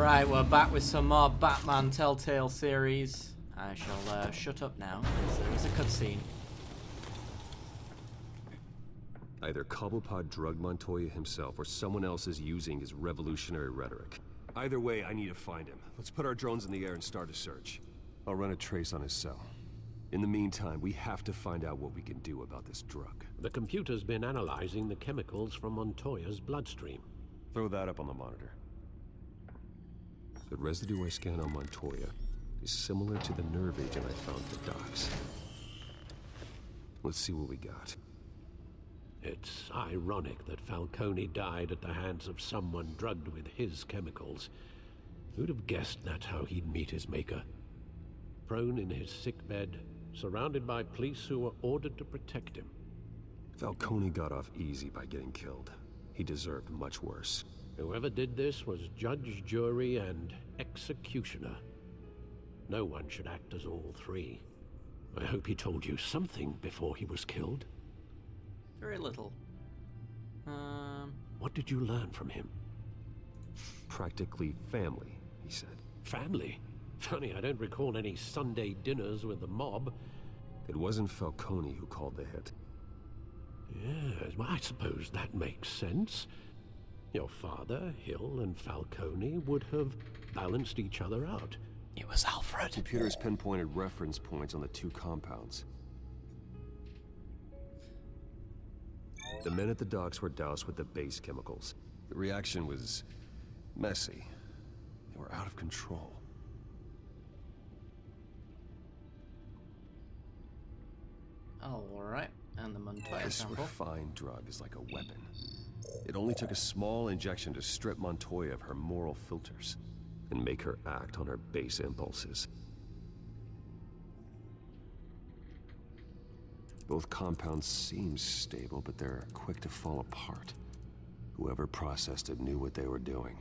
Alright, we're back with some more Batman Telltale series. I shall shut up now, because there is a cutscene. Either Cobblepot drugged Montoya himself, or someone else is using his revolutionary rhetoric. Either way, I need to find him. Let's put our drones in the air and start a search. I'll run a trace on his cell. In the meantime, we have to find out what we can do about this drug. The computer's been analyzing the chemicals from Montoya's bloodstream. Throw that up on the monitor. The residue I scanned on Montoya is similar to the nerve agent I found at the docks. Let's see what we got. It's ironic that Falcone died at the hands of someone drugged with his chemicals. Who'd have guessed that's how he'd meet his maker? Prone in his sickbed, surrounded by police who were ordered to protect him. Falcone got off easy by getting killed. He deserved much worse. Whoever did this was judge, jury, and executioner. No one should act as all three. I hope he told you something before he was killed. Very little. What did you learn from him? Practically family, he said. Family? Funny, I don't recall any Sunday dinners with the mob. It wasn't Falcone who called the hit. Yes, well, I suppose that makes sense. Your father, Hill, and Falcone would have balanced each other out. It was Alfred. The computer's pinpointed reference points on the two compounds. The men at the docks were doused with the base chemicals. The reaction was messy. They were out of control. Alright, and the Montoya This sample. refined drug is like a weapon. It only took a small injection to strip Montoya of her moral filters and make her act on her base impulses. Both compounds seem stable, but they're quick to fall apart. Whoever processed it knew what they were doing.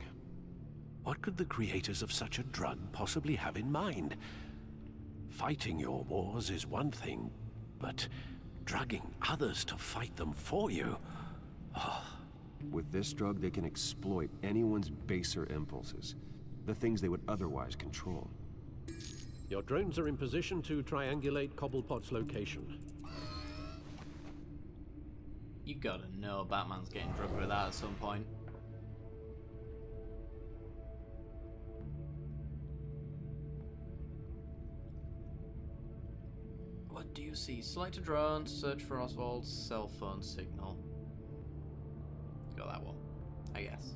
What could the creators of such a drug possibly have in mind? Fighting your wars is one thing, but drugging others to fight them for you? Oh. With this drug, they can exploit anyone's baser impulses, the things they would otherwise control. Your drones are in position to triangulate Cobblepot's location. You gotta know Batman's getting drugged with that at some point. What do you see? Select a drone to search for Oswald's cell phone signal. Go that one, I guess.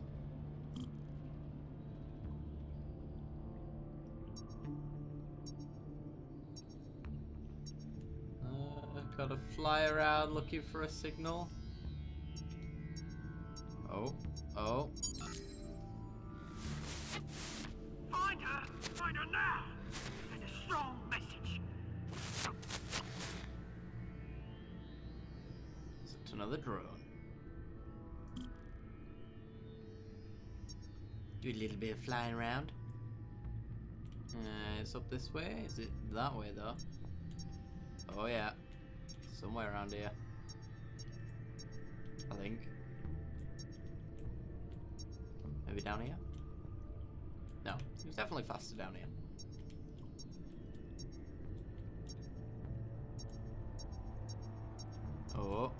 Gotta fly around looking for a signal. Oh. Find her! Find her now! Send a strong message. It's another drone. Do a little bit of flying around. It's up this way. Is it that way though? Oh yeah. Somewhere around here. I think. Maybe down here? No, it was definitely faster down here. Oh.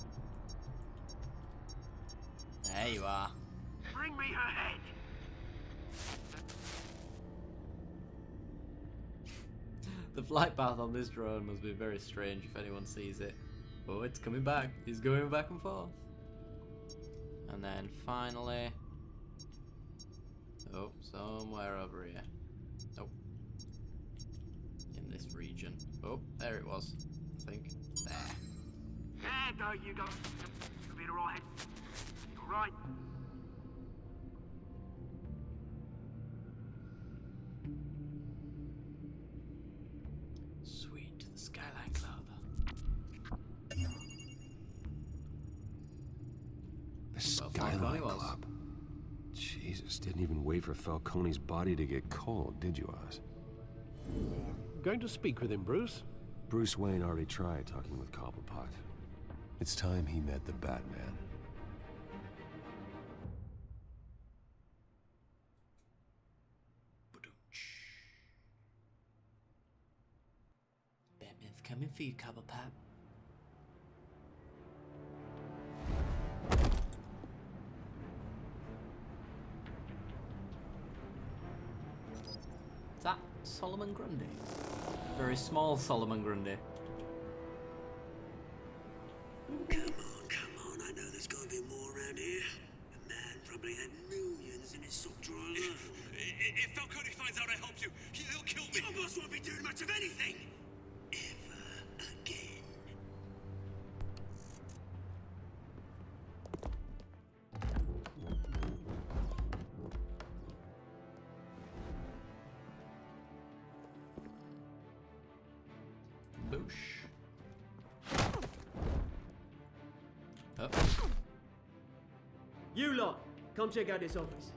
There you are. Bring me her head! The flight path on this drone must be very strange if anyone sees it. Oh, it's coming back. He's going back and forth. And then finally... Oh, somewhere over here. Nope. In this region. Oh, there it was. I think. There you go. You'll be alright. Alright. Sweet, the Skyline Club. The Skyline Club. Jesus, didn't even wait for Falcone's body to get cold, did you, Oz? Going to speak with him, Bruce? Bruce Wayne already tried talking with Cobblepot. It's time he met the Batman. coming for you, Cobblepot. Is that Solomon Grundy? Very small Solomon Grundy. Come on, I know there's gotta be more around here. The man probably had millions in his sock drawer alone. If Falcone finds out I helped you, he'll kill me. Your boss won't be doing much of anything! Ever again. Boosh. Oh. You lot, come check out this office.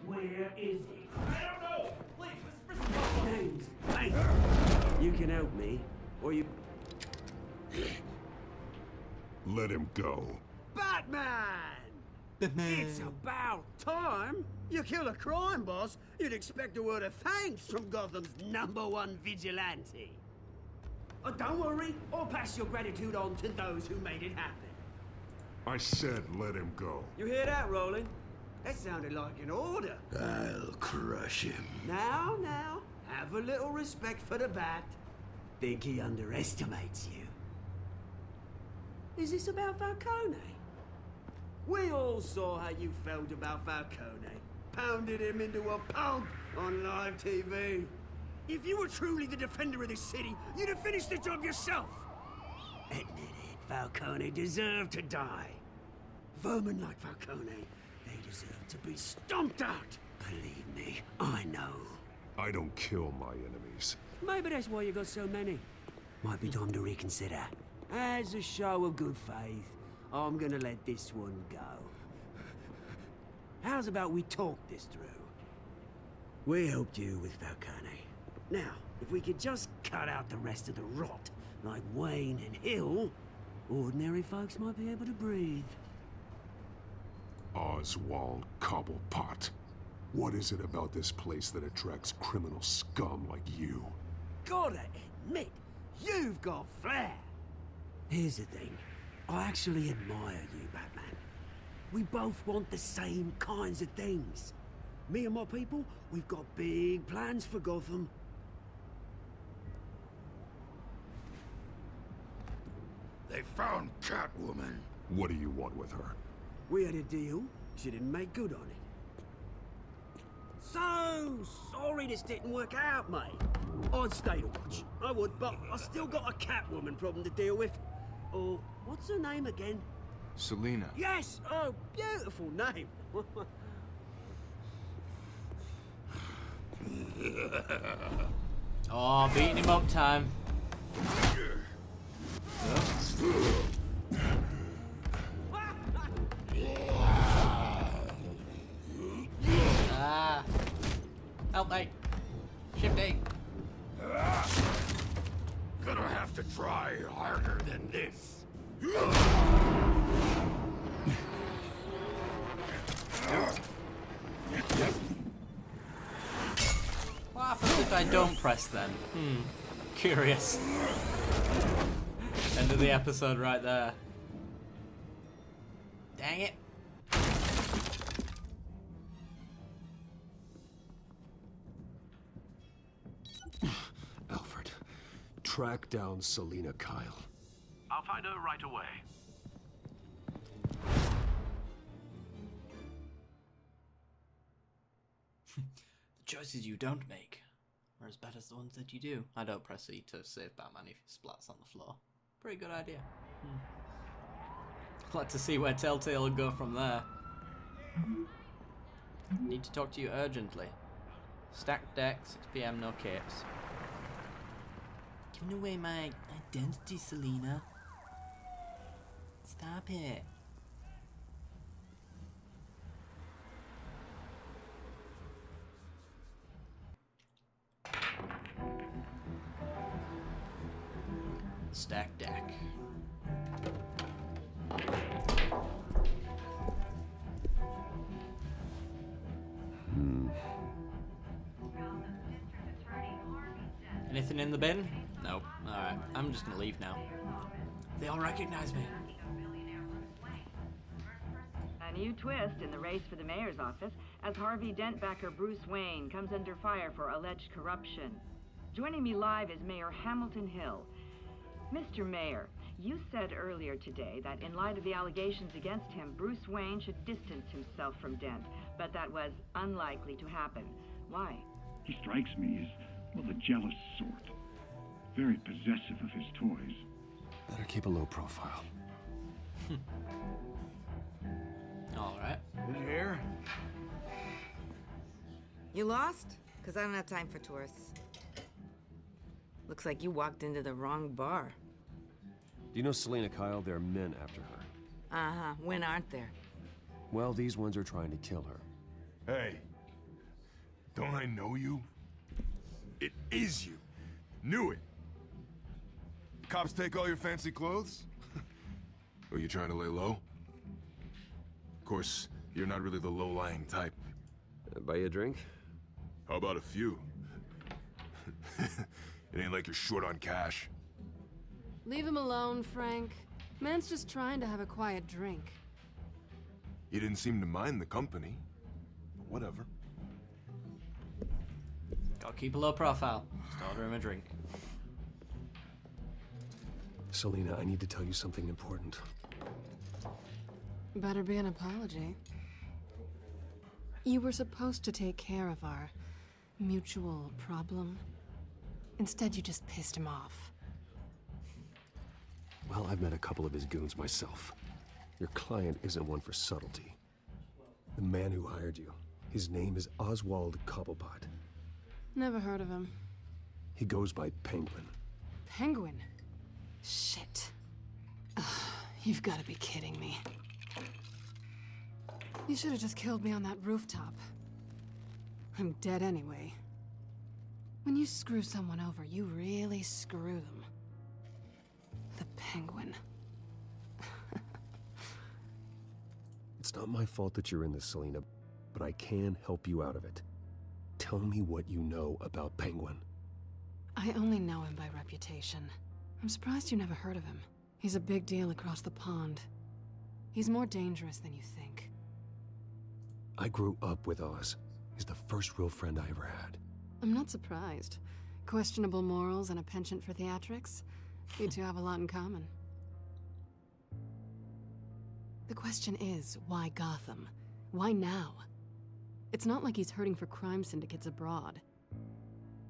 Where is he? I don't know! Please, Mr. Names. Hey! You can help me, or you... Let him go. Batman! It's about time! You kill a crime boss, you'd expect a word of thanks from Gotham's #1 vigilante. Oh, don't worry, I'll pass your gratitude on to those who made it happen. I said let him go. You hear that, Roland? That sounded like an order. I'll crush him. Now, have a little respect for the Bat. Think he underestimates you. Is this about Falcone? We all saw how you felt about Falcone. Pounded him into a pulp on live TV. If you were truly the defender of this city, you'd have finished the job yourself. Admit it, Falcone deserved to die. Vermin like Falcone, they deserve to be stomped out. Believe me, I know. I don't kill my enemies. Maybe that's why you got so many. Might be time to reconsider. As a show of good faith, I'm gonna let this one go. How's about we talk this through? We helped you with Falcone. Now, if we could just cut out the rest of the rot, like Wayne and Hill, ordinary folks might be able to breathe. Oswald Cobblepot. What is it about this place that attracts criminal scum like you? Gotta admit, you've got flair. Here's the thing. I actually admire you, Batman. We both want the same kinds of things. Me and my people, we've got big plans for Gotham. They found Catwoman. What do you want with her? We had a deal. She didn't make good on it. So sorry this didn't work out, mate. I'd stay to watch. I would, but I still got a Catwoman problem to deal with. Oh, what's her name again? Selina. Yes! Oh, beautiful name. Oh, beating him up time. Ah. Help me. Shifty. Gonna have to try harder than this. What happens if I don't press then? Curious. End of the episode right there. Dang it. Alfred, track down Selina Kyle. I'll find her right away. The choices you don't make are as bad as the ones that you do. I don't press E to save Batman if he splats on the floor. Pretty good idea. I'd like to see where Telltale will go from there. Need to talk to you urgently. Stacked deck, 6 PM, no capes. Giving away my identity, Selina. Stop it. Stack deck. Anything in the bin? Nope. Alright, I'm just gonna leave now. They all recognize me. A new twist in the race for the mayor's office as Harvey Dent-backer Bruce Wayne comes under fire for alleged corruption. Joining me live is Mayor Hamilton Hill. Mr. Mayor, you said earlier today that in light of the allegations against him, Bruce Wayne should distance himself from Dent, but that was unlikely to happen. Why? He strikes me as, well, the jealous sort. Very possessive of his toys. Better keep a low profile. Alright. Did you hear? You lost? Because I don't have time for tourists. Looks like you walked into the wrong bar. Do you know Selina Kyle? There are men after her. Uh-huh. When aren't there? Well, these ones are trying to kill her. Hey. Don't I know you? It is you. Knew it. Cops take all your fancy clothes? Or you trying to lay low? Of course, you're not really the low-lying type. Buy you a drink? How about a few? It ain't like you're short on cash. Leave him alone, Frank. Man's just trying to have a quiet drink. You didn't seem to mind the company. But whatever. Gotta keep a low profile. Just order him a drink. Selina, I need to tell you something important. Better be an apology. You were supposed to take care of our mutual problem. Instead, you just pissed him off. Well, I've met a couple of his goons myself. Your client isn't one for subtlety. The man who hired you, his name is Oswald Cobblepot. Never heard of him. He goes by Penguin. Penguin? Shit. Ugh, you've got to be kidding me. You should have just killed me on that rooftop. I'm dead anyway. When you screw someone over, you really screw them. The Penguin. It's not my fault that you're in this, Selina, but I can help you out of it. Tell me what you know about Penguin. I only know him by reputation. I'm surprised you never heard of him. He's a big deal across the pond. He's more dangerous than you think. I grew up with Oz. He's the first real friend I ever had. I'm not surprised. Questionable morals and a penchant for theatrics. You two have a lot in common. The question is, why Gotham? Why now? It's not like he's hurting for crime syndicates abroad.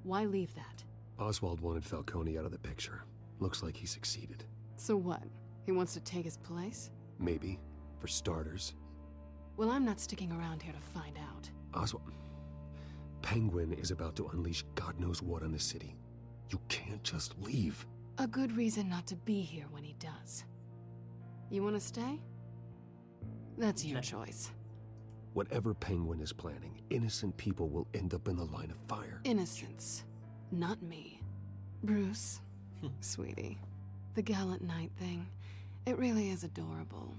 Why leave that? Oswald wanted Falcone out of the picture. Looks like he succeeded. So what? He wants to take his place? Maybe, for starters. Well, I'm not sticking around here to find out. Oswald... Penguin is about to unleash God knows what on the city. You can't just leave. A good reason not to be here when he does. You want to stay? That's your choice. Whatever Penguin is planning, innocent people will end up in the line of fire. Innocence. Not me. Bruce, sweetie, the gallant knight thing, it really is adorable.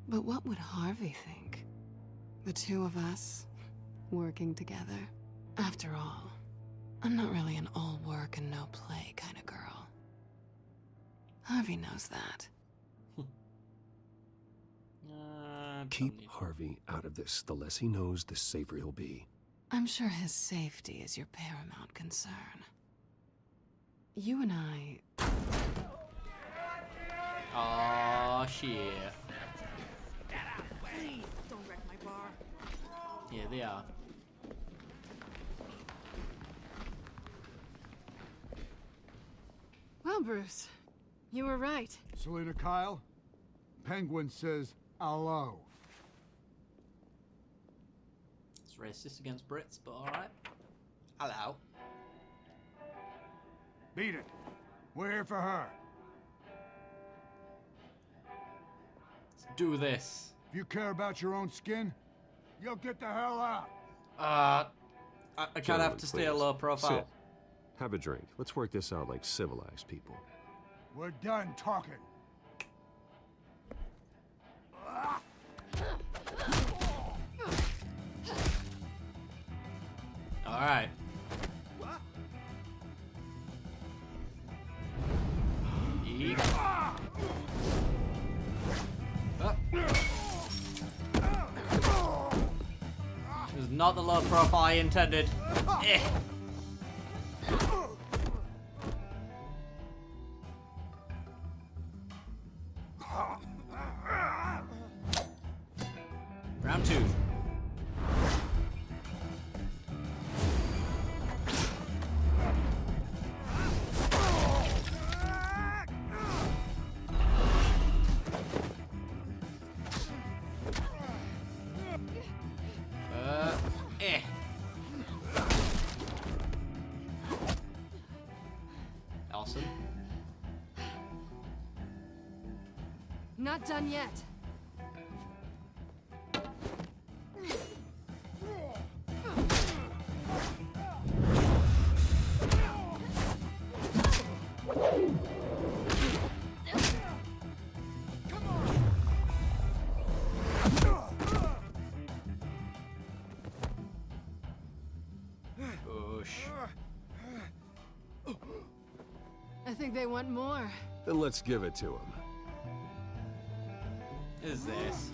But what would Harvey think? The two of us, working together. After all, I'm not really an all work and no play kind of girl. Harvey knows that. Keep Harvey out of this. The less he knows, the safer he'll be. I'm sure his safety is your paramount concern. You and I... Oh shit. Please, don't wreck my bar. Yeah, they are. Well, Bruce, you were right. Selina Kyle, Penguin says hello. It's racist against Brits, but alright. Hello. Beat it. We're here for her. Let's do this. If you care about your own skin, you'll get the hell out. I kind of Gentlemen, have to stay a please. low profile. Sit. Have a drink. Let's work this out like civilized people. We're done talking. Alright. not the low profile I intended. Eh. Round 2. Awesome. Not done yet. I think they want more. Then let's give it to him. Is this?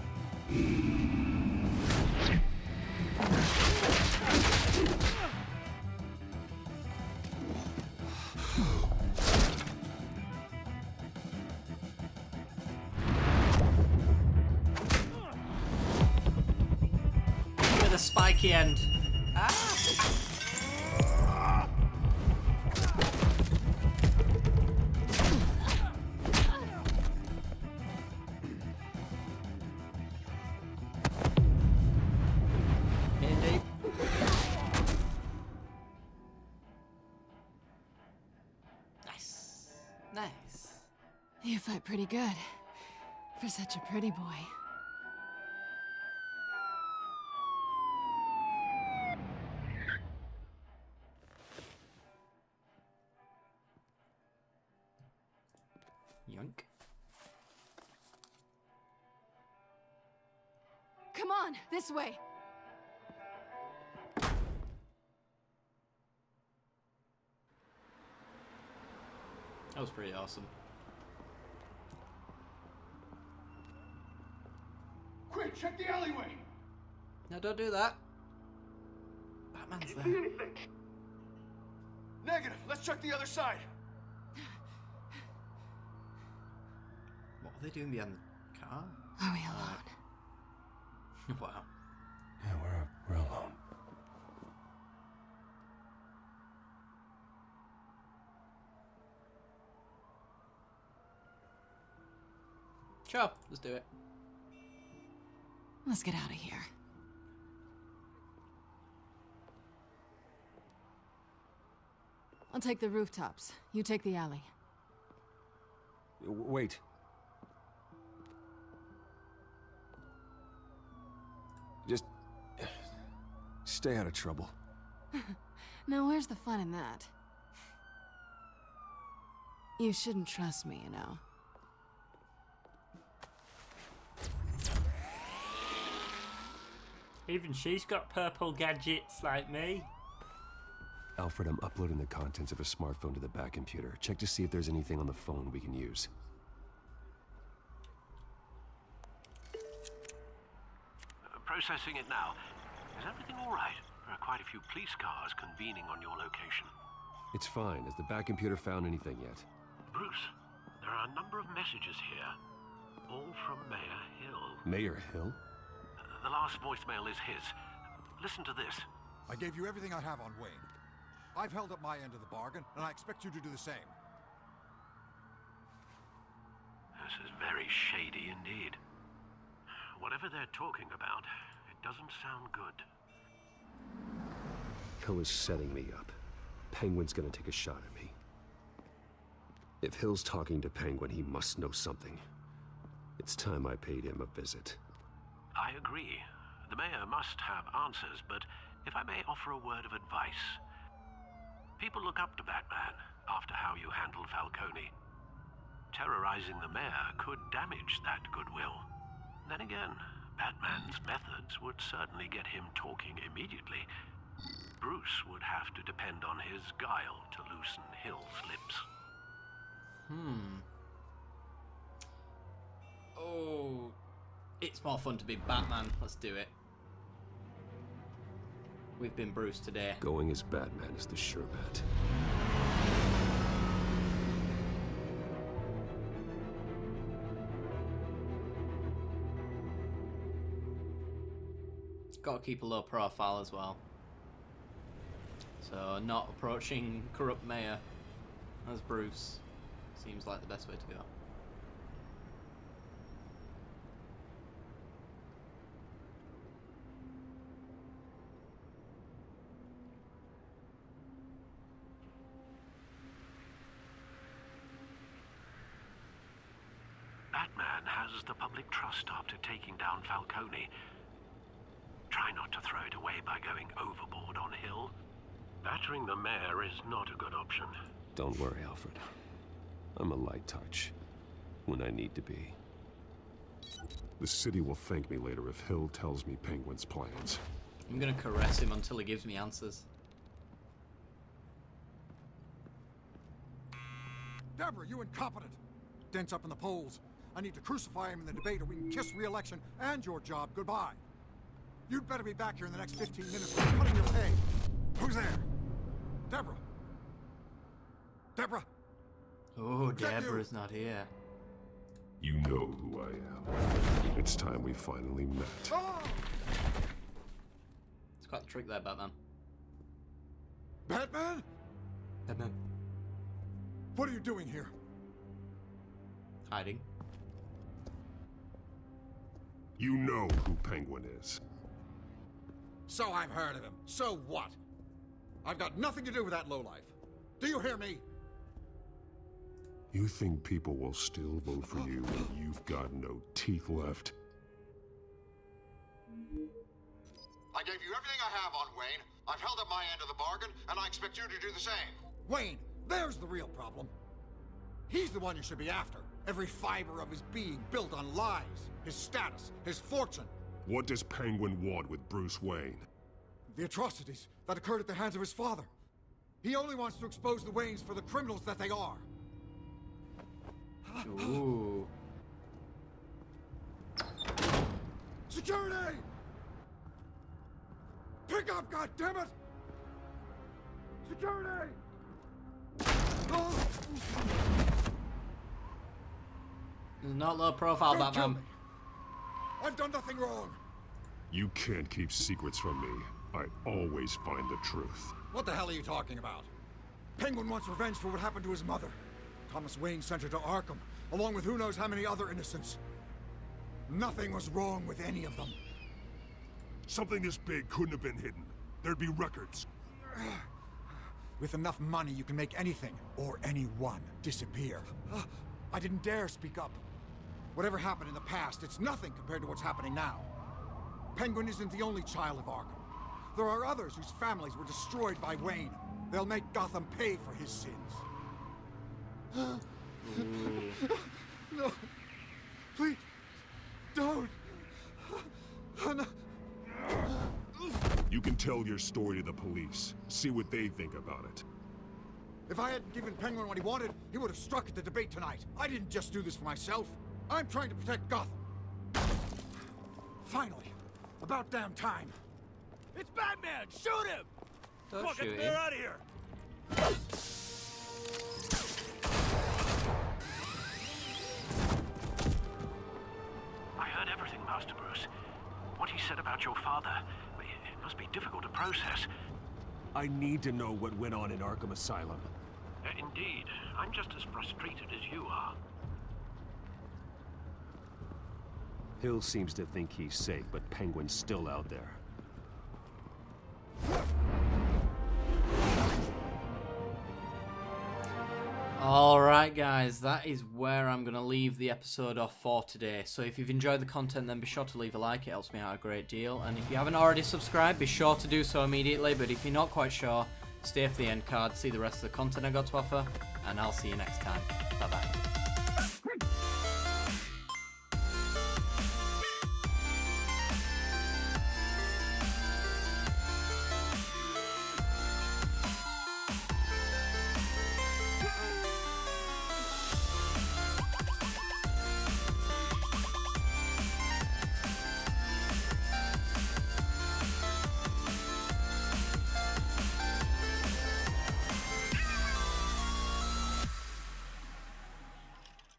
With a spiky end. Ah! Nice. You fight pretty good. For such a pretty boy. Yoink. Come on, this way. That was pretty awesome. Quick, check the alleyway. No, don't do that. Batman's there. Negative. Let's check the other side. What are they doing behind the car? Are we alone? Wow. Yeah, we're alone. Sure, let's do it. Let's get out of here. I'll take the rooftops. You take the alley. Wait. Just stay out of trouble. Now, where's the fun in that? You shouldn't trust me, you know. Even she's got purple gadgets like me. Alfred, I'm uploading the contents of a smartphone to the back computer. Check to see if there's anything on the phone we can use. Processing it now. Is everything all right? There are quite a few police cars convening on your location. It's fine. Has the back computer found anything yet? Bruce, there are a number of messages here. All from Mayor Hill. Mayor Hill? The last voicemail is his. Listen to this. I gave you everything I have on Wayne. I've held up my end of the bargain, and I expect you to do the same. This is very shady indeed. Whatever they're talking about, it doesn't sound good. Hill is setting me up. Penguin's gonna take a shot at me. If Hill's talking to Penguin, he must know something. It's time I paid him a visit. I agree. The mayor must have answers, but if I may offer a word of advice. People look up to Batman after how you handled Falcone. Terrorizing the mayor could damage that goodwill. Then again, Batman's methods would certainly get him talking immediately. Bruce would have to depend on his guile to loosen Hill's lips. Oh, it's more fun to be Batman. Let's do it. we've been Bruce today. Going as Batman is the sure bet. Got to keep a low profile as well. So not approaching corrupt mayor as Bruce seems like the best way to go. Batman has the public trust after taking down Falcone. Try not to throw it away by going overboard on Hill. Battering the mayor is not a good option. Don't worry, Alfred. I'm a light touch when I need to be. The city will thank me later if Hill tells me Penguin's plans. I'm gonna caress him until he gives me answers. Deborah, you incompetent! Dent's up in the polls. I need to crucify him in the debate or we can kiss re-election and your job goodbye. You'd better be back here in the next 15 minutes or I'm cutting your pay. Who's there? Deborah? Deborah? Oh, Deborah's not here. You know who I am. It's time we finally met. Oh! It's quite the trick there, Batman. Batman? Batman. What are you doing here? Hiding. You know who Penguin is. So I've heard of him. So what? I've got nothing to do with that lowlife. Do you hear me? You think people will still vote for you when you've got no teeth left? I gave you everything I have on Wayne. I've held up my end of the bargain, and I expect you to do the same. Wayne, there's the real problem. He's the one you should be after. Every fiber of his being built on lies, his status, his fortune. What does Penguin want with Bruce Wayne? The atrocities that occurred at the hands of his father. He only wants to expose the Waynes for the criminals that they are. Ooh. Security! Pick up, goddammit! Security! Not low profile, Don't kill Batman. me. I've done nothing wrong. You can't keep secrets from me. I always find the truth. What the hell are you talking about? Penguin wants revenge for what happened to his mother. Thomas Wayne sent her to Arkham, along with who knows how many other innocents. Nothing was wrong with any of them. Something this big couldn't have been hidden. There'd be records. With enough money, you can make anything, or anyone, disappear. I didn't dare speak up. Whatever happened in the past, it's nothing compared to what's happening now. Penguin isn't the only child of Arkham. There are others whose families were destroyed by Wayne. They'll make Gotham pay for his sins. No. Please. Don't. No. You can tell your story to the police. See what they think about it. If I hadn't given Penguin what he wanted, he would have struck at the debate tonight. I didn't just do this for myself. I'm trying to protect Gotham. Finally. About damn time. It's Batman! Shoot him! Don't Come on, get shoot the him. mayor out of here! I heard everything, Master Bruce. What he said about your father, it must be difficult to process. I need to know what went on in Arkham Asylum. Indeed. I'm just as frustrated as you are. Hill seems to think he's safe, but Penguin's still out there. Alright guys, that is where I'm going to leave the episode off for today. So if you've enjoyed the content, then be sure to leave a like, it helps me out a great deal. And if you haven't already subscribed, be sure to do so immediately. But if you're not quite sure, stay for the end card, see the rest of the content I got to offer, and I'll see you next time. Bye bye.